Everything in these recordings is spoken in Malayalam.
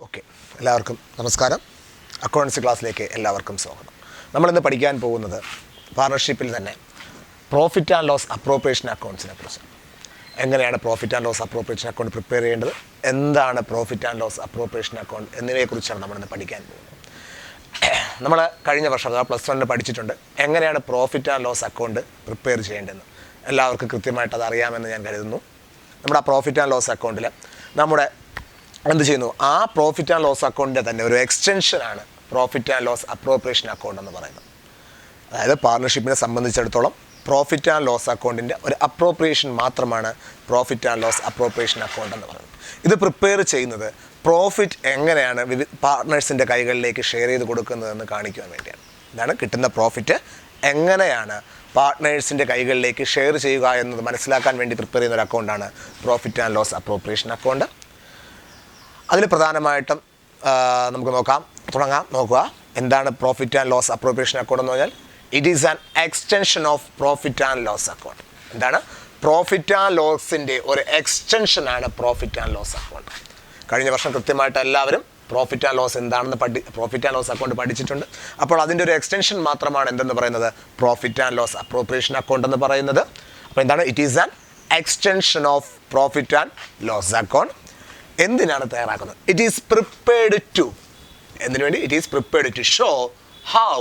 ഓക്കെ, എല്ലാവർക്കും നമസ്കാരം. അക്കൗണ്ടൻസി ക്ലാസ്സിലേക്ക് എല്ലാവർക്കും സ്വാഗതം. നമ്മളിന്ന് പഠിക്കാൻ പോകുന്നത് പാർട്ണർഷിപ്പിൽ തന്നെ പ്രോഫിറ്റ് ആൻഡ് ലോസ് അപ്രോപ്രിയേഷൻ അക്കൗണ്ട്സിനെ കുറിച്ച്. എങ്ങനെയാണ് profit and loss appropriation account prepare ചെയ്യേണ്ടത്, എന്താണ് profit and loss appropriation account എന്നിവയെക്കുറിച്ചാണ് നമ്മളിന്ന് പഠിക്കാൻ പോകുന്നത്. നമ്മൾ കഴിഞ്ഞ വർഷം അഥവാ +1 പഠിച്ചിട്ടുണ്ട് എങ്ങനെയാണ് profit and loss account prepare ചെയ്യേണ്ടതെന്ന്. എല്ലാവർക്കും കൃത്യമായിട്ട് അത് അറിയാമെന്ന് ഞാൻ കരുതുന്നു. നമ്മുടെ ആ പ്രോഫിറ്റ് ആൻഡ് ലോസ് അക്കൗണ്ടിൽ നമ്മുടെ എന്ത് ചെയ്യുന്നു, ആ പ്രോഫിറ്റ് ആൻഡ് ലോസ് അക്കൗണ്ടിൻ്റെ തന്നെ ഒരു എക്സ്റ്റൻഷനാണ് profit and loss appropriation account എന്ന് പറയുന്നത്. അതായത് പാർട്ണർഷിപ്പിനെ സംബന്ധിച്ചിടത്തോളം പ്രോഫിറ്റ് ആൻഡ് ലോസ് അക്കൗണ്ടിൻ്റെ ഒരു അപ്രോപ്രിയേഷൻ മാത്രമാണ് profit and loss appropriation account എന്ന് പറയുന്നത്. ഇത് പ്രിപ്പയർ ചെയ്യുന്നത് പ്രോഫിറ്റ് എങ്ങനെയാണ് പാർട്ട്നേഴ്സിൻ്റെ കൈകളിലേക്ക് ഷെയർ ചെയ്ത് കൊടുക്കുന്നതെന്ന് കാണിക്കുവാൻ വേണ്ടിയാണ്. ഇതാണ് കിട്ടുന്ന പ്രോഫിറ്റ് എങ്ങനെയാണ് പാർട്ട്നേഴ്സിൻ്റെ കൈകളിലേക്ക് ഷെയർ ചെയ്യുക എന്നത് മനസ്സിലാക്കാൻ വേണ്ടി പ്രിപ്പയർ ചെയ്യുന്ന ഒരു അക്കൗണ്ടാണ് profit and loss appropriation account. അതിൽ പ്രധാനമായിട്ടും നമുക്ക് നോക്കുക എന്താണ് profit and loss appropriation account എന്ന് പറഞ്ഞാൽ. It is an extension of profit and loss account. എന്താണ്? പ്രോഫിറ്റ് ആൻഡ് ലോസിൻ്റെ ഒരു എക്സ്റ്റൻഷനാണ് പ്രോഫിറ്റ് ആൻഡ് ലോസ് അക്കൗണ്ട്. കഴിഞ്ഞ വർഷം കൃത്യമായിട്ട് എല്ലാവരും പ്രോഫിറ്റ് ആൻഡ് ലോസ് എന്താണെന്ന് പ്രോഫിറ്റ് ആൻഡ് ലോസ് അക്കൗണ്ട് പഠിച്ചിട്ടുണ്ട്. അപ്പോൾ അതിൻ്റെ ഒരു എക്സ്റ്റൻഷൻ മാത്രമാണ് എന്തെന്ന് പറയുന്നത്, profit and loss appropriation account എന്ന് പറയുന്നത്. അപ്പോൾ എന്താണ്? It is an extension of profit and loss account. എന്തിനാണ് തയ്യാറാക്കുന്നത്? ഇറ്റ് ഈസ് പ്രിപ്പയർഡ് ടു, എന്തിനു വേണ്ടി? It is prepared to show how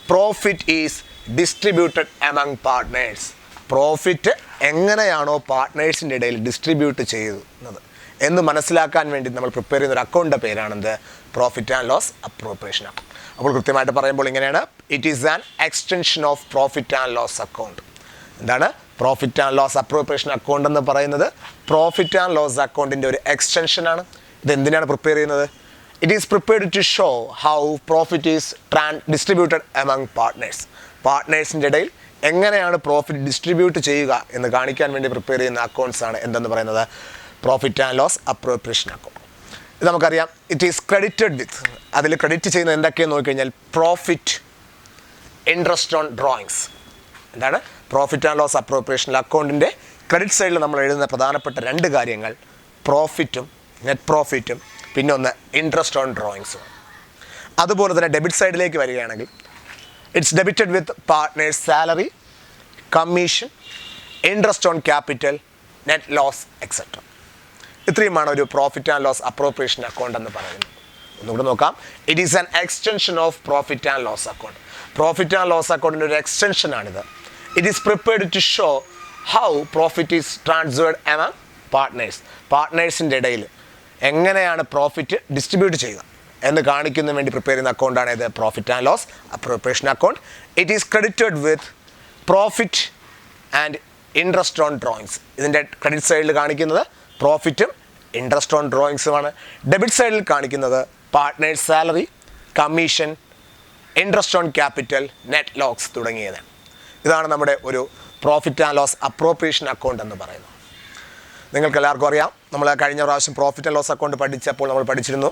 profit is distributed among partners. Profit എങ്ങനെയാണോ പാർട്ട്നേഴ്സിൻ്റെ ഇടയിൽ ഡിസ്ട്രിബ്യൂട്ട് ചെയ്യുന്നത് എന്ന് മനസ്സിലാക്കാൻ വേണ്ടി നമ്മൾ പ്രിപ്പയർ ചെയ്യുന്ന ഒരു അക്കൗണ്ടിൻ്റെ പേരാണെന്ത്? Profit and loss appropriation account. അപ്പോൾ കൃത്യമായിട്ട് പറയുമ്പോൾ ഇങ്ങനെയാണ്, it is an extension of profit and loss account. എന്താണ് profit and loss appropriation account എന്ന് പറയുന്നത്? പ്രോഫിറ്റ് ആൻഡ് ലോസ് അക്കൗണ്ടിൻ്റെ ഒരു എക്സ്റ്റൻഷനാണ്. ഇത് എന്തിനാണ് പ്രിപ്പയർ ചെയ്യുന്നത്? It is prepared to show how profit is distributed among partners. പാർട്ട്നേഴ്സിൻ്റെ ഇടയിൽ എങ്ങനെയാണ് പ്രോഫിറ്റ് ഡിസ്ട്രിബ്യൂട്ട് ചെയ്യുക എന്ന് കാണിക്കാൻ വേണ്ടി പ്രിപ്പയർ ചെയ്യുന്ന അക്കൗണ്ട്സ് ആണ് എന്തെന്ന് പറയുന്നത്, profit and loss appropriation account. ഇത് നമുക്കറിയാം. ഇറ്റ് ഈസ് ക്രെഡിറ്റഡ് വിത്ത്, അതിൽ ക്രെഡിറ്റ് ചെയ്യുന്നത് എന്തൊക്കെയെന്ന് നോക്കിക്കഴിഞ്ഞാൽ പ്രോഫിറ്റ്, ഇൻട്രസ്റ്റ് ഓൺ ഡ്രോയിങ്സ്. എന്താണ്? പ്രോഫിറ്റ് ആൻഡ് ലോസ് അപ്രോപ്രിയേഷൻ അക്കൗണ്ടിൻ്റെ ക്രെഡിറ്റ് സൈഡിൽ നമ്മൾ എഴുതുന്ന പ്രധാനപ്പെട്ട രണ്ട് കാര്യങ്ങൾ പ്രോഫിറ്റും നെറ്റ് പ്രോഫിറ്റും പിന്നെ ഒന്ന് ഇൻട്രസ്റ്റ് ഓൺ ഡ്രോയിങ്സും. അതുപോലെ തന്നെ ഡെബിറ്റ് സൈഡിലേക്ക് വരികയാണെങ്കിൽ it's debited with partners salary, commission, interest on capital, net loss etcetera. ഇത്രയുമാണ് ഒരു profit and loss appropriation account എന്ന് പറയുന്നത്. ഒന്നുകൂടെ നോക്കാം. It is an extension of profit and loss account. Profit and loss അക്കൗണ്ടിൻ്റെ ഒരു എക്സ്റ്റൻഷനാണിത്. It is prepared to show how profit is transferred among partners. പാർട്ട്നേഴ്സിൻ്റെ ഇടയിൽ എങ്ങനെയാണ് പ്രോഫിറ്റ് ഡിസ്ട്രിബ്യൂട്ട് ചെയ്യുക എന്ന് കാണിക്കുന്നതിന് വേണ്ടി പ്രിപ്പയർ ചെയ്യുന്ന അക്കൗണ്ടാണ് ഇത് profit and loss appropriation account. It is credited with profit and interest on drawings. ഇതിൻ്റെ ക്രെഡിറ്റ് സൈഡിൽ കാണിക്കുന്നത് പ്രോഫിറ്റും ഇൻട്രസ്റ്റ് ഓൺ ഡ്രോയിങ്സുമാണ്. ഡെബിറ്റ് സൈഡിൽ കാണിക്കുന്നത് partners salary, commission, interest on capital, net loss തുടങ്ങിയത്. ഇതാണ് നമ്മുടെ ഒരു profit and loss appropriation account എന്ന് പറയുന്നത്. നിങ്ങൾക്ക് എല്ലാവർക്കും അറിയാം, നമ്മൾ കഴിഞ്ഞ പ്രാവശ്യം പ്രോഫിറ്റ് ആൻഡ് ലോസ് അക്കൗണ്ട് പഠിച്ചപ്പോൾ നമ്മൾ പഠിച്ചിരുന്നു,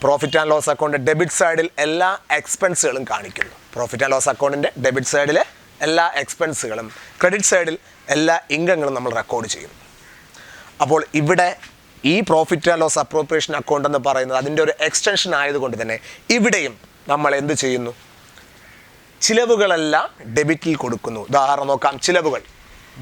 profit and loss account debit സൈഡിൽ എല്ലാ എക്സ്പെൻസുകളും കാണിക്കുന്നു. പ്രോഫിറ്റ് ആൻഡ് ലോസ് അക്കൗണ്ടിൻ്റെ ഡെബിറ്റ് സൈഡിൽ എല്ലാ എക്സ്പെൻസുകളും, ക്രെഡിറ്റ് സൈഡിൽ എല്ലാ ഇൻകങ്ങളും നമ്മൾ റെക്കോർഡ് ചെയ്യുന്നു. അപ്പോൾ ഇവിടെ ഈ profit and loss appropriation account എന്ന് പറയുന്നത് അതിൻ്റെ ഒരു എക്സ്റ്റൻഷൻ ആയതുകൊണ്ട് തന്നെ ഇവിടെയും നമ്മൾ എന്ത് ചെയ്യുന്നു, ചിലവുകളെല്ലാം ഡെബിറ്റിൽ കൊടുക്കുന്നു. ഉദാഹരണം നോക്കാം. ചിലവുകൾ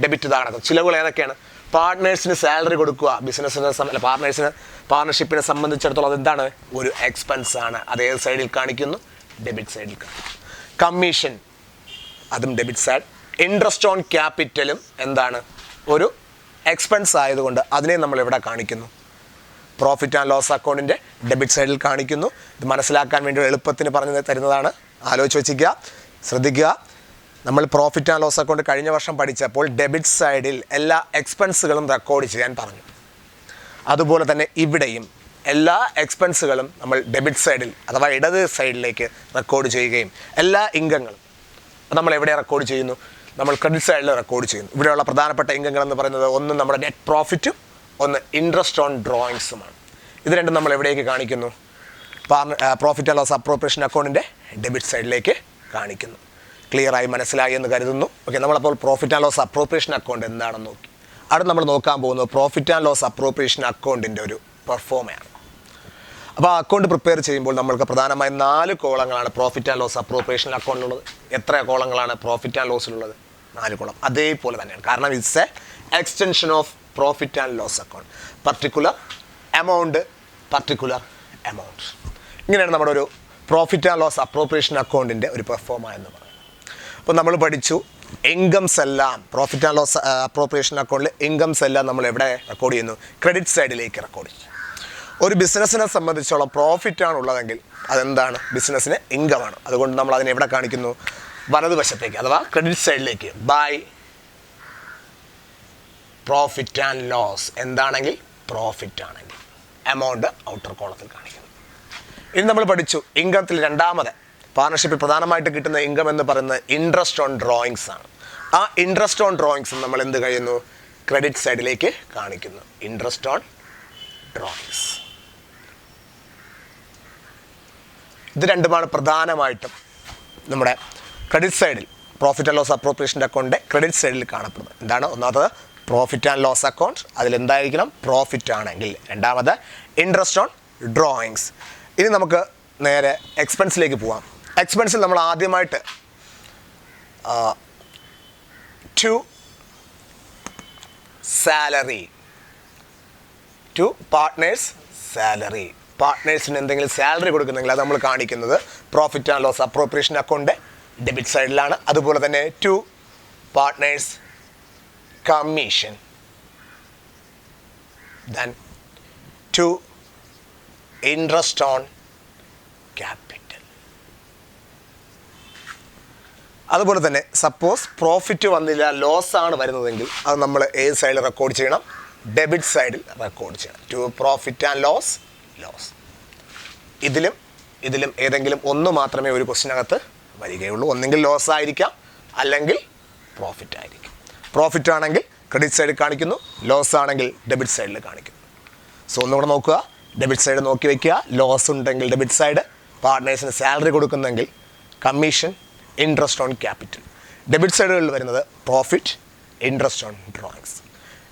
ഡെബിറ്റ്. ഉദാഹരണം ചിലവുകൾ ഏതൊക്കെയാണ്? പാർട്ട്നേഴ്സിന് സാലറി കൊടുക്കുക. ബിസിനസ്സിന് പാർട്ണർഷിപ്പിനെ സംബന്ധിച്ചിടത്തോളം അതെന്താണ്? ഒരു എക്സ്പെൻസ് ആണ്. അത് ഏത് സൈഡിൽ കാണിക്കുന്നു? ഡെബിറ്റ് സൈഡിൽ കാണിക്കുന്നു. കമ്മീഷൻ, അതും ഡെബിറ്റ് സൈഡ്. ഇൻട്രസ്റ്റ് ഓൺ ക്യാപിറ്റലും എന്താണ്? ഒരു എക്സ്പെൻസ് ആയതുകൊണ്ട് അതിനെ നമ്മൾ എവിടെ കാണിക്കുന്നു? പ്രോഫിറ്റ് ആൻഡ് ലോസ് അക്കൗണ്ടിൻ്റെ ഡെബിറ്റ് സൈഡിൽ കാണിക്കുന്നു. ഇത് മനസ്സിലാക്കാൻ വേണ്ടി എളുപ്പത്തിന് പറഞ്ഞു തരുന്നതാണ്. ആലോചിച്ച് വെച്ചിരിക്കുക, ശ്രദ്ധിക്കുക. നമ്മൾ പ്രോഫിറ്റ് ആൻഡ് ലോസ് അക്കൗണ്ട് കഴിഞ്ഞ വർഷം പഠിച്ചപ്പോൾ ഡെബിറ്റ് സൈഡിൽ എല്ലാ എക്സ്പെൻസുകളും റെക്കോർഡ് ചെയ്യാൻ പറഞ്ഞു. അതുപോലെ തന്നെ ഇവിടെയും എല്ലാ എക്സ്പെൻസുകളും നമ്മൾ ഡെബിറ്റ് സൈഡിൽ അഥവാ ഇടത് സൈഡിലേക്ക് റെക്കോർഡ് ചെയ്യുകയും എല്ലാ ഇൻകങ്ങളും നമ്മൾ എവിടെ റെക്കോർഡ് ചെയ്യുന്നു? നമ്മൾ ക്രെഡിറ്റ് സൈഡിൽ റെക്കോർഡ് ചെയ്യുന്നു. ഇവിടെയുള്ള പ്രധാനപ്പെട്ട ഇൻകങ്ങൾ എന്ന് പറയുന്നത് ഒന്ന് നമ്മുടെ നെറ്റ് പ്രോഫിറ്റും ഒന്ന് ഇൻട്രസ്റ്റ് ഓൺ ഡ്രോയിങ്സുമാണ്. ഇത് രണ്ടും നമ്മൾ എവിടേക്ക് കാണിക്കുന്നു? പ്രോഫിറ്റ് ആൻഡ് ലോസ് അപ്രോപ്രിയേഷൻ അക്കൗണ്ടിൻ്റെ ഡെബിറ്റ് സൈഡിലേക്ക് കാണിക്കുന്നു. ക്ലിയറായി മനസ്സിലായി എന്ന് കരുതുന്നു. ഓക്കെ, നമ്മളപ്പോൾ profit and loss appropriation account എന്താണെന്ന് നോക്കി. അവിടെ നമ്മൾ നോക്കാൻ പോകുന്നത് പ്രോഫിറ്റ് ആൻഡ് ലോസ് അപ്രോപ്രിയേഷൻ അക്കൗണ്ടിൻ്റെ ഒരു പെർഫോമയാണ്. അപ്പോൾ അക്കൗണ്ട് പ്രിപ്പയർ ചെയ്യുമ്പോൾ നമ്മൾക്ക് പ്രധാനമായും 4 കോളങ്ങളാണ് പ്രോഫിറ്റ് ആൻഡ് ലോസ് അപ്രോപ്രിയേഷൻ അക്കൗണ്ടിലുള്ളത്. എത്ര കോളങ്ങളാണ് പ്രോഫിറ്റ് ആൻഡ് ലോസിലുള്ളത്? 4 കോളം. അതേപോലെ തന്നെയാണ്, കാരണം it's a extension of profit and loss account. Particular amount. ഇങ്ങനെയാണ് നമ്മുടെ ഒരു പ്രോഫിറ്റ് ആൻഡ് ലോസ് അപ്രോപ്രിയേഷൻ അക്കൗണ്ടിൻ്റെ ഒരു പെർഫോമ എന്ന് പറയുന്നത്. അപ്പോൾ നമ്മൾ പഠിച്ചു ഇൻകംസ് എല്ലാം പ്രോഫിറ്റ് ആൻഡ് ലോസ് അപ്രോപ്രിയേഷൻ അക്കൗണ്ടിൽ ഇൻകംസ് എല്ലാം നമ്മൾ എവിടെ റെക്കോർഡ് ചെയ്യുന്നു? ക്രെഡിറ്റ് സൈഡിലേക്ക് റെക്കോർഡ് ചെയ്യും. ഒരു ബിസിനസ്സിനെ സംബന്ധിച്ചോളം പ്രോഫിറ്റ് ആണുള്ളതെങ്കിൽ അതെന്താണ്? ബിസിനസ്സിന് ഇൻകമാണ്. അതുകൊണ്ട് നമ്മൾ അതിനെ എവിടെ കാണിക്കുന്നു? വലതുവശത്തേക്ക്, അഥവാ ക്രെഡിറ്റ് സൈഡിലേക്ക്. ബൈ പ്രോഫിറ്റ് ആൻഡ് ലോസ് എന്താണെങ്കിൽ? പ്രോഫിറ്റ് ആണെങ്കിൽ. എമൗണ്ട് ഔട്ടർ കോളത്തിൽ കാണിക്കുന്നു. ഇനി നമ്മൾ പഠിച്ചു ഇൻകത്തിൽ രണ്ടാമത് പാർട്ണർഷിപ്പിൽ പ്രധാനമായിട്ട് കിട്ടുന്ന ഇൻകം എന്ന് പറയുന്നത് ഇൻട്രസ്റ്റ് ഓൺ ഡ്രോയിങ്സ് ആണ്. ആ ഇൻട്രസ്റ്റ് ഓൺ ഡ്രോയിങ്സ് നമ്മൾ എന്ത് കഴിയുന്നു? ക്രെഡിറ്റ് സൈഡിലേക്ക് കാണിക്കുന്നു. Interest on drawings. ഇത് രണ്ടുമാണ് പ്രധാനമായിട്ടും നമ്മുടെ ക്രെഡിറ്റ് സൈഡിൽ പ്രോഫിറ്റ് ആൻഡ് ലോസ് അപ്രോപ്രിയേഷൻ അക്കൗണ്ടിൻ്റെ ക്രെഡിറ്റ് സൈഡിൽ കാണപ്പെടുന്നത്. എന്താണ്? ഒന്നാമത് പ്രോഫിറ്റ് ആൻഡ് ലോസ് അക്കൗണ്ട്, അതിലെന്തായിരിക്കണം? പ്രോഫിറ്റ് ആണെങ്കിൽ. രണ്ടാമത് ഇൻട്രസ്റ്റ് ഓൺ ഡ്രോയിങ്സ്. ഇനി നമുക്ക് നേരെ എക്സ്പെൻസിലേക്ക് പോവാം. എക്സ്പെൻസിൽ നമ്മൾ ആദ്യമായിട്ട് to salary, to partners salary. പാർട്ട്നേഴ്സിന് എന്തെങ്കിലും സാലറി കൊടുക്കുന്നെങ്കിൽ അത് നമ്മൾ കാണിക്കുന്നത് profit and loss appropriation account debit സൈഡിലാണ്. അതുപോലെ തന്നെ to partners commission, then to interest on capital. അതുപോലെ തന്നെ സപ്പോസ് പ്രോഫിറ്റ് വന്നില്ല, ലോസ് ആണ് വരുന്നതെങ്കിൽ അത് നമ്മൾ ഏത് സൈഡിൽ റെക്കോർഡ് ചെയ്യണം? ഡെബിറ്റ് സൈഡിൽ റെക്കോർഡ് ചെയ്യണം. To profit and loss. ഇതിലും ഏതെങ്കിലും ഒന്ന് മാത്രമേ ഒരു ക്വസ്റ്റിനകത്ത് വരികയുള്ളൂ. ഒന്നെങ്കിൽ ലോസ് ആയിരിക്കാം, അല്ലെങ്കിൽ പ്രോഫിറ്റ് ആയിരിക്കും. പ്രോഫിറ്റ് ആണെങ്കിൽ ക്രെഡിറ്റ് സൈഡിൽ കാണിക്കുന്നു, ലോസ് ആണെങ്കിൽ ഡെബിറ്റ് സൈഡിൽ കാണിക്കുന്നു. സോ ഒന്നുകൂടെ നോക്കുക, ഡെബിറ്റ് സൈഡ് നോക്കി വയ്ക്കുക. ലോസ് ഉണ്ടെങ്കിൽ ഡെബിറ്റ് സൈഡ്, പാർട്ട്നേഴ്സിന് സാലറി കൊടുക്കുന്നെങ്കിൽ commission, interest on capital. Debit സൈഡുകളിൽ വരുന്നത് പ്രോഫിറ്റ്, ഇൻട്രസ്റ്റ് ഓൺ ഡ്രോയിങ്സ്.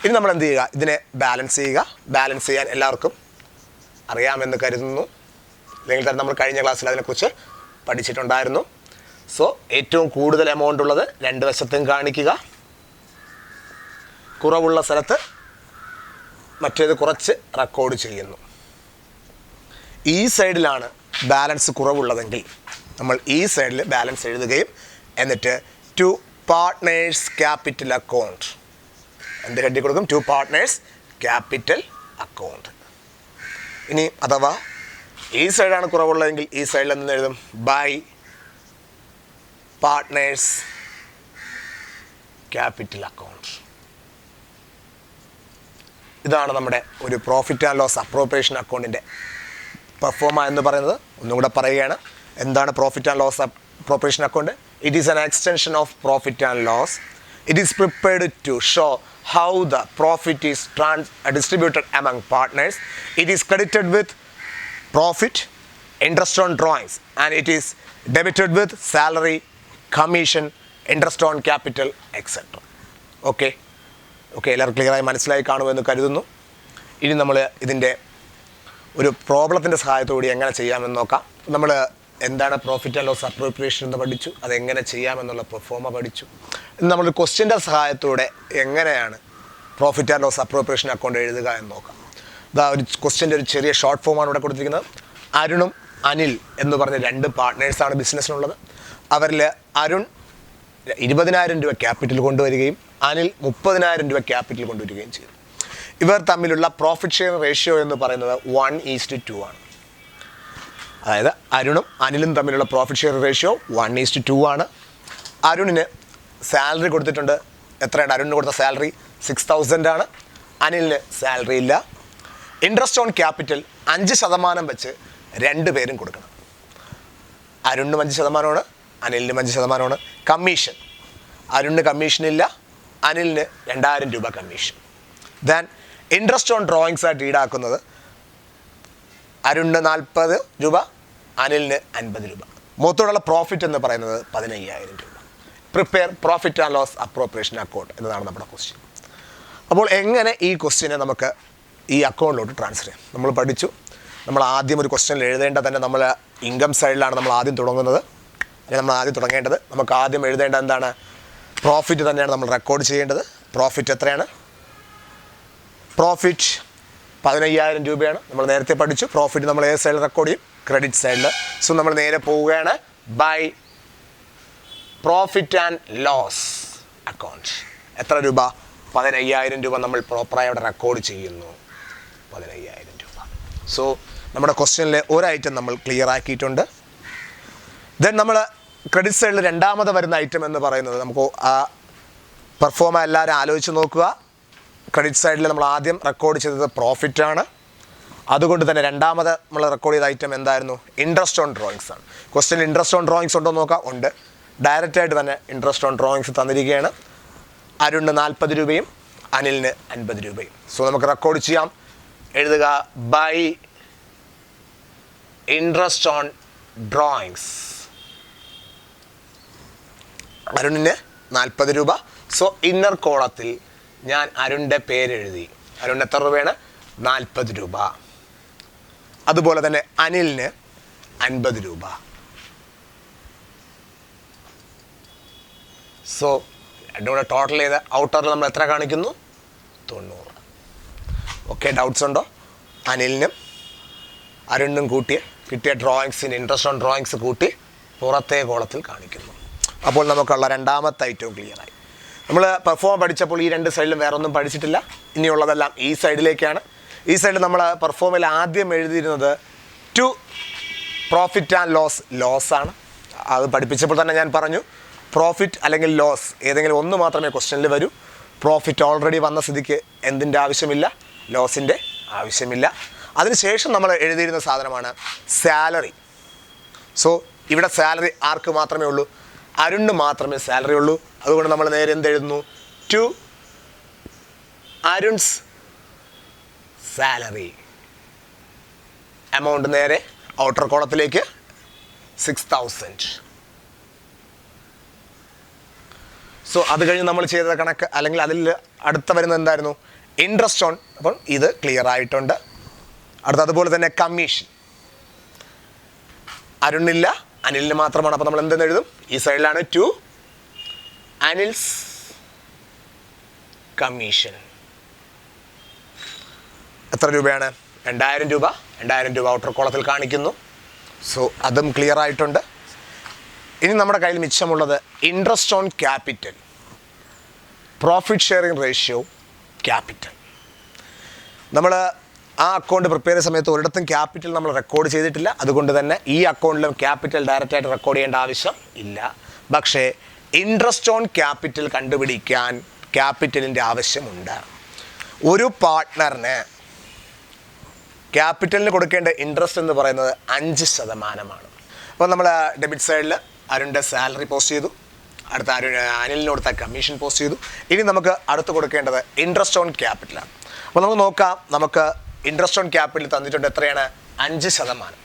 ഇനി നമ്മൾ എന്ത് ചെയ്യുക? ഇതിനെ ബാലൻസ് ചെയ്യുക. ബാലൻസ് ചെയ്യാൻ എല്ലാവർക്കും അറിയാമെന്ന് കരുതുന്നു. അല്ലെങ്കിൽ തന്നെ നമ്മൾ കഴിഞ്ഞ ക്ലാസ്സിൽ അതിനെക്കുറിച്ച് പഠിച്ചിട്ടുണ്ടായിരുന്നു. സോ ഏറ്റവും കൂടുതൽ എമൗണ്ട് ഉള്ളത് രണ്ട് വശത്തും കാണിക്കുക. കുറവുള്ള സ്ഥലത്ത് മറ്റേത് കുറച്ച് റെക്കോർഡ് ചെയ്യുന്നു. ഈ സൈഡിലാണ് ബാലൻസ് കുറവുള്ളതെങ്കിൽ നമ്മൾ ഈ സൈഡിൽ ബാലൻസ് എഴുതുകയും എന്നിട്ട് ടു പാർട്ട്നേഴ്സ് ക്യാപിറ്റൽ അക്കൗണ്ട് എന്ത് ഹെഡ് കൊടുക്കും? To partners capital account. ഇനി അഥവാ ഈ സൈഡാണ് കുറവുള്ളതെങ്കിൽ ഈ സൈഡിൽ നിന്ന് എഴുതും ബൈ പാർട്ട്നേഴ്സ് ക്യാപിറ്റൽ അക്കൗണ്ട്. ഇതാണ് നമ്മുടെ ഒരു പ്രോഫിറ്റ് ആൻഡ് ലോസ് അപ്രോപ്രിയേഷൻ അക്കൗണ്ടിൻ്റെ പെർഫോമ എന്ന് പറയുന്നത്. ഒന്നുകൂടെ പറയുകയാണ്, എന്താണ് profit and loss appropriation account? It is an extension of profit and loss. It is prepared to show how the profit is distributed among partners. It is credited with profit, interest on drawings, and it is debited with salary, commission, interest on capital, etc. Okay, എല്ലാവർക്കും ക്ലിയറായി മനസ്സിലായി കാണുമെന്ന് കരുതുന്നു. ഇനി നമ്മൾ ഇതിൻ്റെ ഒരു പ്രോബ്ലത്തിൻ്റെ സഹായത്തോടെ എങ്ങനെ ചെയ്യാമെന്ന് നോക്കാം. നമ്മൾ എന്താണ് പ്രോഫിറ്റ് ആൻഡ് ലോസ് അപ്രോപ്രിയേഷൻ എന്ന് പഠിച്ചു, അതെങ്ങനെ ചെയ്യാമെന്നുള്ള പെർഫോമ പഠിച്ചു. നമ്മൾ ക്വസ്റ്റ്യൻ്റെ സഹായത്തോടെ എങ്ങനെയാണ് profit and loss appropriation account എഴുതുക എന്ന് നോക്കാം. ഇതാ ഒരു ക്വസ്റ്റ്യൻ്റെ ഒരു ചെറിയ ഷോർട്ട് ഫോമാണ് ഇവിടെ കൊടുത്തിരിക്കുന്നത്. അരുണും അനിൽ എന്ന് പറഞ്ഞ രണ്ട് പാർട്ട്നേഴ്സാണ് ബിസിനസ്സിനുള്ളത്. അവരിൽ അരുൺ 20,000 രൂപ ക്യാപിറ്റൽ കൊണ്ടുവരികയും അനിൽ 30,000 രൂപ ക്യാപിറ്റൽ കൊണ്ടുവരികയും ചെയ്തു. ഇവർ തമ്മിലുള്ള പ്രോഫിറ്റ് ഷെയർ റേഷ്യോ എന്ന് പറയുന്നത് 1:2 ആണ്. അതായത് അരുണും അനിലും തമ്മിലുള്ള പ്രോഫിറ്റ് ഷെയർ റേഷ്യോ 1:2 ആണ്. അരുണിന് സാലറി കൊടുത്തിട്ടുണ്ട്. എത്രയാണ് അരുണിന് കൊടുത്ത സാലറി? 6,000 ആണ്. അനിലിന് സാലറി ഇല്ല. ഇൻട്രസ്റ്റ് ഓൺ ക്യാപിറ്റൽ 5% വെച്ച് രണ്ടുപേരും കൊടുക്കണം. അരുണിനും 5%, അനിലിനും 5%. കമ്മീഷൻ, അരുണിന് കമ്മീഷനില്ല, അനിലിന് 2,000 രൂപ commission. Then interest on drawings ആയിട്ട് ഈടാക്കുന്നത് അരുണിന് 40 രൂപ, അനിലിന് 50 രൂപ. മൊത്തമുള്ള പ്രോഫിറ്റ് എന്ന് പറയുന്നത് 15,000 രൂപ. Prepare profit and loss appropriation account എന്നതാണ് നമ്മുടെ ക്വസ്റ്റ്യൻ. അപ്പോൾ എങ്ങനെ ഈ ക്വസ്റ്റ്യനെ നമുക്ക് ഈ അക്കൗണ്ടിലോട്ട് ട്രാൻസ്ഫർ ചെയ്യാം? നമ്മൾ പഠിച്ചു നമ്മൾ ആദ്യം ഒരു ക്വസ്റ്റ്യനിൽ എഴുതേണ്ട തന്നെ നമ്മൾ ഇൻകം സൈഡിലാണ് നമ്മൾ ആദ്യം തുടങ്ങുന്നത്. നമ്മൾ ആദ്യം തുടങ്ങേണ്ടത് നമുക്ക് ആദ്യം എഴുതേണ്ടത് എന്താണ്? പ്രോഫിറ്റ് തന്നെയാണ് നമ്മൾ റെക്കോർഡ് ചെയ്യേണ്ടത്. പ്രോഫിറ്റ് എത്രയാണ്? പ്രോഫിറ്റ് 15,000 രൂപയാണ്. നമ്മൾ നേരത്തെ പഠിച്ചു. പ്രോഫിറ്റ് നമ്മൾ ഏത് സൈഡിൽ റെക്കോർഡ് ചെയ്യും? ക്രെഡിറ്റ് സൈഡിൽ. സോ നമ്മൾ നേരെ പോവുകയാണ് by profit and loss account. എത്ര രൂപ? 15,000 രൂപ നമ്മൾ പ്രോപ്പറായി അവിടെ റെക്കോർഡ് ചെയ്യുന്നു. 15,000 രൂപ. സോ നമ്മുടെ ക്വസ്റ്റ്യനിലെ ഒരു ഐറ്റം നമ്മൾ ക്ലിയർ ആക്കിയിട്ടുണ്ട്. ദെൻ നമ്മൾ ക്രെഡിറ്റ് സൈഡിൽ രണ്ടാമത് വരുന്ന ഐറ്റം എന്ന് പറയുന്നത്, നമുക്ക് ആ പെർഫോമ എല്ലാവരും ആലോചിച്ച് നോക്കുക. ക്രെഡിറ്റ് സൈഡിൽ നമ്മൾ ആദ്യം റെക്കോർഡ് ചെയ്തത് പ്രോഫിറ്റാണ്. അതുകൊണ്ട് തന്നെ രണ്ടാമത് നമ്മൾ റെക്കോർഡ് ചെയ്ത ഐറ്റം എന്തായിരുന്നു? ഇൻട്രസ്റ്റ് ഓൺ ഡ്രോയിങ്സ് ആണ്. ക്വസ്റ്റ്യനിൽ ഇൻട്രസ്റ്റ് ഓൺ ഡ്രോയിങ്സ് ഉണ്ടോ നോക്കാം. ഉണ്ട്. ഡയറക്റ്റായിട്ട് തന്നെ ഇൻട്രസ്റ്റ് ഓൺ ഡ്രോയിങ്സ് തന്നിരിക്കുകയാണ്. അരുണിന് 40 രൂപയും അനിലിന് 50 രൂപയും. സോ നമുക്ക് റെക്കോർഡ് ചെയ്യാം. എഴുതുക ബൈ ഇൻട്രസ്റ്റ് ഓൺ ഡ്രോയിങ്സ്. അരുണിന് 40 രൂപ. സോ ഇന്നർ കോളത്തിൽ ഞാൻ അരുണിൻ്റെ പേരെഴുതി. അരുണിന് എത്ര രൂപയാണ്? 40 രൂപ. അതുപോലെ തന്നെ അനിലിന് 50 രൂപ. സോ രണ്ടും കൂടെ ടോട്ടൽ ചെയ്ത് ഔട്ടറിൽ നമ്മൾ എത്ര കാണിക്കുന്നു? 90. ഓക്കെ, ഡൗട്ട്സ് ഉണ്ടോ? അനിലിനും അരുണിനും കൂട്ടി കിട്ടിയ ഡ്രോയിങ്സിന് ഇൻട്രസ്റ്റ് ഓൺ ഡ്രോയിങ്സ് കൂട്ടി പുറത്തേ കോളത്തിൽ കാണിക്കുന്നു. അപ്പോൾ നമുക്കുള്ള രണ്ടാമത്തെ ഐറ്റവും ക്ലിയറായി. നമ്മൾ പെർഫോം പഠിച്ചപ്പോൾ ഈ രണ്ട് സൈഡിലും വേറെ ഒന്നും പഠിച്ചിട്ടില്ല. ഇനിയുള്ളതെല്ലാം ഈ സൈഡിലേക്കാണ്. ഈ സൈഡിൽ നമ്മൾ പെർഫോമിൽ ആദ്യം എഴുതിയിരുന്നത് ടു പ്രോഫിറ്റ് ആൻഡ് ലോസ് ആണ്. അത് പഠിപ്പിച്ചപ്പോൾ തന്നെ ഞാൻ പറഞ്ഞു, പ്രോഫിറ്റ് അല്ലെങ്കിൽ ലോസ് ഏതെങ്കിലും ഒന്ന് മാത്രമേ ക്വസ്റ്റ്യനിൽ വരൂ. പ്രോഫിറ്റ് ഓൾറെഡി വന്ന സ്ഥിതിക്ക് എന്തിൻ്റെ ആവശ്യമില്ല? ലോസിൻ്റെ ആവശ്യമില്ല. അതിനുശേഷം നമ്മൾ എഴുതിയിരുന്ന സാധനമാണ് സാലറി. സോ ഇവിടെ സാലറി ആർക്ക് മാത്രമേ ഉള്ളൂ? അരുണിന് മാത്രമേ സാലറി ഉള്ളൂ. അതുകൊണ്ട് നമ്മൾ നേരെ എന്തെഴുതുന്നു? To Arun's salary. എമൗണ്ട് നേരെ ഔട്ടർ കോളത്തിലേക്ക് 6,000. സോ അത് കഴിഞ്ഞ് നമ്മൾ ചെയ്ത കണക്ക് അല്ലെങ്കിൽ അതിൽ അടുത്ത വരുന്നത് എന്തായിരുന്നു? Interest on. അപ്പം ഇത് ക്ലിയർ ആയിട്ടുണ്ട്. അടുത്ത അതുപോലെ തന്നെ കമ്മീഷൻ. അരുണില്ല, അനിലിന് മാത്രമാണ്. അപ്പോൾ നമ്മൾ എന്തെന്ന് എഴുതും? ഈ സൈഡിലാണ് ടു അനിൽസ് കമ്മീഷൻ. എത്ര രൂപയാണ്? 2,000 രൂപ. 2,000 രൂപ ഔട്ടർ കോളത്തിൽ കാണിക്കുന്നു. സോ അതും ക്ലിയർ ആയിട്ടുണ്ട്. ഇനി നമ്മുടെ കയ്യിൽ മിച്ചമുള്ളത് interest on capital, profit sharing ratio, capital. നമ്മൾ ആ അക്കൗണ്ട് പ്രിപ്പയർ ചെയ്യുന്ന സമയത്ത് ഒരിടത്തും ക്യാപിറ്റൽ നമ്മൾ റെക്കോർഡ് ചെയ്തിട്ടില്ല. അതുകൊണ്ട് തന്നെ ഈ അക്കൗണ്ടിലും ക്യാപിറ്റൽ ഡയറക്റ്റായിട്ട് റെക്കോർഡ് ചെയ്യേണ്ട ആവശ്യം ഇല്ല. പക്ഷേ ഇൻട്രസ്റ്റ് ഓൺ ക്യാപിറ്റൽ കണ്ടുപിടിക്കാൻ ക്യാപിറ്റലിൻ്റെ ആവശ്യമുണ്ട്. ഒരു പാർട്ട്ണറിന് ക്യാപിറ്റലിന് കൊടുക്കേണ്ട ഇൻട്രസ്റ്റ് എന്ന് പറയുന്നത് 5%. അപ്പോൾ നമ്മൾ ഡെബിറ്റ് സൈഡിൽ അരുണിൻ്റെ സാലറി പോസ്റ്റ് ചെയ്തു. അടുത്ത അനിലിന് കൊടുത്ത കമ്മീഷൻ പോസ്റ്റ് ചെയ്തു. ഇനി നമുക്ക് അടുത്ത് കൊടുക്കേണ്ടത് ഇൻട്രസ്റ്റ് ഓൺ ക്യാപിറ്റലാണ്. അപ്പോൾ നമുക്ക് നോക്കാം. നമുക്ക് ഇൻട്രസ്റ്റ് ഓൺ ക്യാപിറ്റൽ തന്നിട്ടുണ്ട്. എത്രയാണ്? 5%.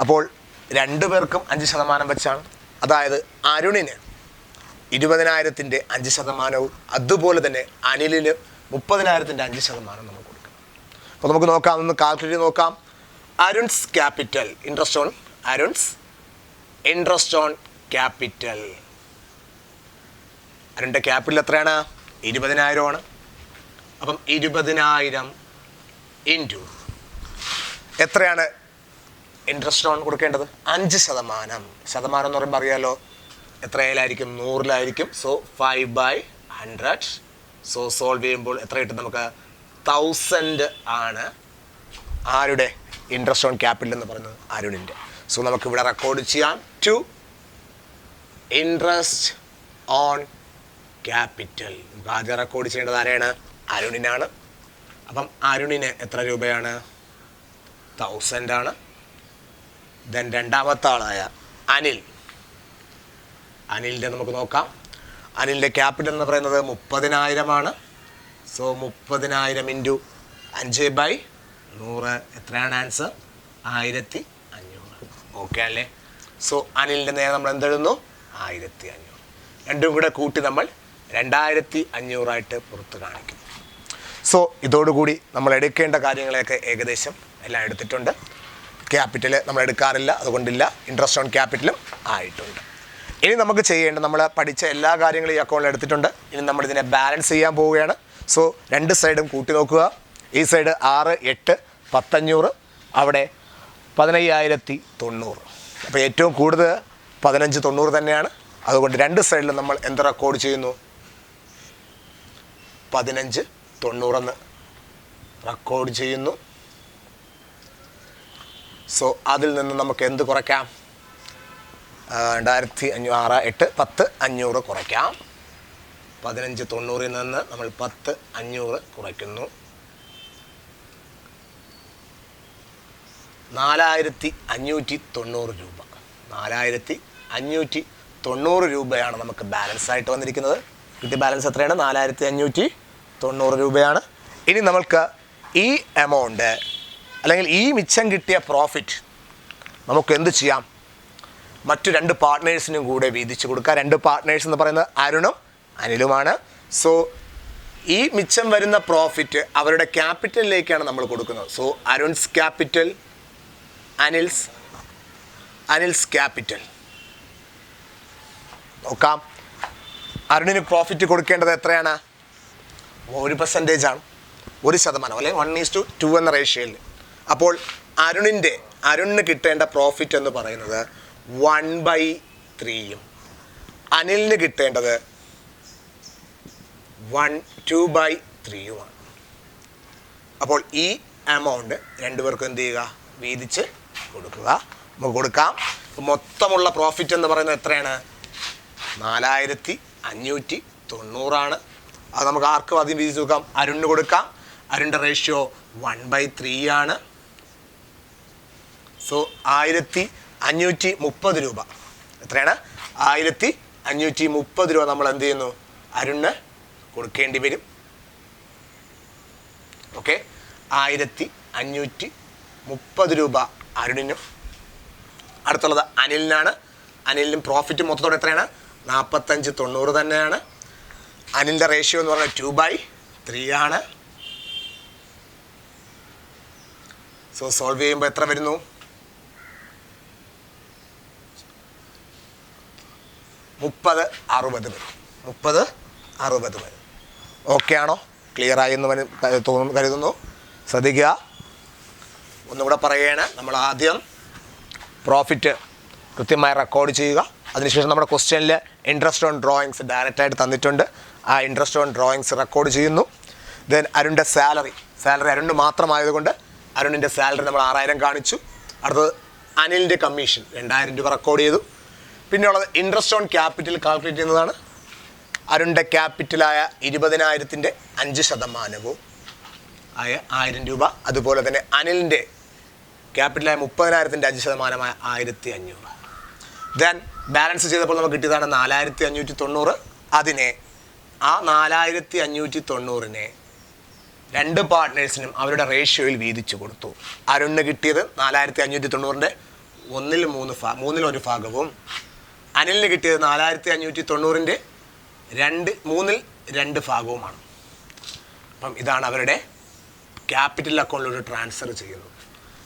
അപ്പോൾ രണ്ടു പേർക്കും 5% വെച്ചാണ്. അതായത് അരുണിന് 20,000-ൻ്റെ 5%, അതുപോലെ തന്നെ അനിലിന് 30,000-ൻ്റെ 5% നമ്മൾ കൊടുക്കണം. അപ്പോൾ നമുക്ക് നോക്കാം, ഒന്ന് കാൽക്കുലേറ്റ് നോക്കാം. Arun's capital interest on Arun's interest on capital. അരുണിൻ്റെ ക്യാപിറ്റൽ എത്രയാണ്? 20,000 അപ്പം 20,000 ഇൻറ്റു എത്രയാണ് ഇൻട്രസ്റ്റ് ഓൺ കൊടുക്കേണ്ടത്? 5%. ശതമാനം എന്ന് പറയുമ്പോൾ അറിയാലോ എത്രയിലായിരിക്കും? 100-ലായിരിക്കും. സോ 5/100. സോ സോൾവ് ചെയ്യുമ്പോൾ എത്ര കിട്ടും നമുക്ക്? 1000 ആണ് ആരുടെ ഇൻട്രസ്റ്റ് ഓൺ ക്യാപിറ്റൽ എന്ന് പറയുന്നത്? അരുണിൻ്റെ. സോ നമുക്ക് ഇവിടെ റെക്കോർഡ് ചെയ്യാം ടു ഇൻട്രസ്റ്റ് ഓൺ ക്യാപിറ്റൽ. നമുക്ക് ആദ്യം റെക്കോർഡ് ചെയ്യേണ്ടത് ആരെയാണ്? അരുണിനാണ്. അപ്പം അരുണിന് എത്ര രൂപയാണ്? 1000 ആണ്. ദെൻ രണ്ടാമത്തെ ആളായ അനിലിൻ്റെ നമുക്ക് നോക്കാം. അനിലിൻ്റെ ക്യാപിറ്റൽ എന്ന് പറയുന്നത് 30,000 ആണ്. സോ 30,000 ഇൻറ്റു 5/100 എത്രയാണ് ആൻസർ? 1,500. ഓക്കെ അല്ലേ? സോ അനിലിൻ്റെ നേരെ നമ്മൾ എന്തെഴുതുന്നു? 1,500. രണ്ടും കൂടെ കൂട്ടി നമ്മൾ 2,500 പുറത്ത് കാണിക്കും. സോ ഇതോടുകൂടി നമ്മൾ എടുക്കേണ്ട കാര്യങ്ങളെയൊക്കെ ഏകദേശം എല്ലാം എടുത്തിട്ടുണ്ട്. ക്യാപിറ്റൽ നമ്മൾ എടുക്കാറില്ല, അതുകൊണ്ടില്ല. ഇൻട്രസ്റ്റ് ഓൺ ക്യാപിറ്റലും ആയിട്ടുണ്ട്. ഇനി നമുക്ക് ചെയ്യേണ്ടത്, നമ്മൾ പഠിച്ച എല്ലാ കാര്യങ്ങളും ഈ അക്കൗണ്ടിൽ എടുത്തിട്ടുണ്ട്. ഇനി നമ്മളിതിനെ ബാലൻസ് ചെയ്യാൻ പോവുകയാണ്. സോ രണ്ട് സൈഡും കൂട്ടി നോക്കുക. ഈ സൈഡ് 6, 8, 1500, അവിടെ 15,900. അപ്പോൾ ഏറ്റവും കൂടുതൽ 1590 തന്നെയാണ്. അതുകൊണ്ട് രണ്ട് സൈഡിലും നമ്മൾ എന്ത് റെക്കോർഡ് ചെയ്യുന്നു? 1590 റെക്കോർഡ് ചെയ്യുന്നു. സോ അതിൽ നിന്ന് നമുക്ക് എന്ത് കുറയ്ക്കാം? 2500, 6, 8, 10, 500 കുറയ്ക്കാം. 1590 നിന്ന് നമ്മൾ 10, 500 കുറയ്ക്കുന്നു. 4,590 രൂപ. 4,590 രൂപയാണ് നമുക്ക് ബാലൻസ് ആയിട്ട് വന്നിരിക്കുന്നത്. കിട്ടിയ ബാലൻസ് എത്രയാണ്? 4,590 രൂപയാണ്. ഇനി നമ്മൾക്ക് ഈ എമൗണ്ട് അല്ലെങ്കിൽ ഈ മിച്ചം കിട്ടിയ പ്രോഫിറ്റ് നമുക്ക് എന്ത് ചെയ്യാം? മറ്റു 2 പാർട്ട്നേഴ്സിനും കൂടെ വീതിച്ച് കൊടുക്കുക. 2 പാർട്ട്നേഴ്സ് എന്ന് പറയുന്നത് അരുണും അനിലുമാണ്. സോ ഈ മിച്ചം വരുന്ന പ്രോഫിറ്റ് അവരുടെ ക്യാപിറ്റലിലേക്കാണ് നമ്മൾ കൊടുക്കുന്നത്. So Arun's capital, Anil's capital. നോക്കാം. അരുണിന് പ്രോഫിറ്റ് കൊടുക്കേണ്ടത് എത്രയാണ്? 1% ആണ്, 1%, അല്ലെങ്കിൽ 1:2 എന്ന റേഷ്യോയിൽ. അപ്പോൾ അരുണിന് കിട്ടേണ്ട പ്രോഫിറ്റ് എന്ന് പറയുന്നത് 1/3, അനിലിന് കിട്ടേണ്ടത് 2/3. അപ്പോൾ ഈ എമൗണ്ട് രണ്ടുപേർക്കും എന്ത് ചെയ്യുക? വീതിച്ച് കൊടുക്കുക. നമുക്ക് കൊടുക്കാം. മൊത്തമുള്ള പ്രോഫിറ്റ് എന്ന് പറയുന്നത് എത്രയാണ്? 4,590 അത് നമുക്ക് ആർക്കും ആദ്യം വീതിച്ച് കൊടുക്കാം? അരുണിന് കൊടുക്കാം. അരുണിൻ്റെ റേഷ്യോ 1/3 ആണ്. സോ 1,530 രൂപ. എത്രയാണ്? 1,530 രൂപ നമ്മൾ എന്ത് ചെയ്യുന്നു? അരുണിന് കൊടുക്കേണ്ടി വരും. ഓക്കെ, 1,530 രൂപ അരുണിനും. അടുത്തുള്ളത് അനിലിനാണ്. അനിലിനും പ്രോഫിറ്റ് മൊത്തത്തോടെ എത്രയാണ്? 4590 തന്നെയാണ്. അനിലിൻ്റെ റേഷ്യോ എന്ന് പറഞ്ഞാൽ 2/3 ആണ്. സോ സോൾവ് ചെയ്യുമ്പോൾ എത്ര വരുന്നു? 30-60 വരും. 30-60 വരും. ഓക്കെ ആണോ? ക്ലിയർ ആയി എന്ന് കരുതുന്നു. ശ്രദ്ധിക്കുക. ഒന്നുകൂടെ പറയുകയാണ്. നമ്മൾ ആദ്യം പ്രോഫിറ്റ് കൃത്യമായി റെക്കോർഡ് ചെയ്യുക. അതിനുശേഷം നമ്മുടെ ക്വസ്റ്റ്യനിൽ ഇൻട്രസ്റ്റ് ഓൺ ഡ്രോയിങ്സ് ഡയറക്റ്റായിട്ട് തന്നിട്ടുണ്ട്. ആ ഇൻട്രസ്റ്റ് ഓൺ ഡ്രോയിങ്സ് റെക്കോർഡ് ചെയ്യുന്നു. ദെൻ അരുണിൻ്റെ സാലറി അരുണിന് മാത്രമായതുകൊണ്ട് അരുണിൻ്റെ സാലറി നമ്മൾ 6,000 കാണിച്ചു. അടുത്തത് അനിലിൻ്റെ കമ്മീഷൻ 2,000 രൂപ റെക്കോർഡ് ചെയ്തു. പിന്നെയുള്ളത് ഇൻട്രസ്റ്റ് ഓൺ ക്യാപിറ്റൽ കാൽക്കുലേറ്റ് ചെയ്യുന്നതാണ്. അരുണിൻ്റെ ക്യാപിറ്റലായ 20,000-ൻ്റെ 5% ആയ 1,000 രൂപ. അതുപോലെ തന്നെ അനിലിൻ്റെ ക്യാപിറ്റലായ 30,000-ൻ്റെ 5% 1,500. ദെൻ ബാലൻസ് ചെയ്തപ്പോൾ നമുക്ക് കിട്ടിയതാണ് 4,590. അതിനെ ആ 4,590-നെ 2 പാർട്ട്നേഴ്സിനും അവരുടെ റേഷ്യോയിൽ വീതിച്ചു കൊടുത്തു. അരുണിന് കിട്ടിയത് 4,590-ൻ്റെ 1/3 ഭാഗവും അനിലിന് കിട്ടിയത് 4,590-ൻ്റെ 2/3 ഭാഗവുമാണ്. അപ്പം ഇതാണ് അവരുടെ ക്യാപിറ്റൽ അക്കൗണ്ടിലൂടെ ട്രാൻസ്ഫർ ചെയ്യുന്നത്.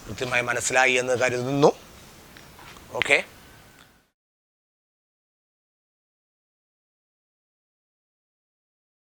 കൃത്യമായി മനസ്സിലായി എന്ന് കരുതുന്നു. ഓക്കെ.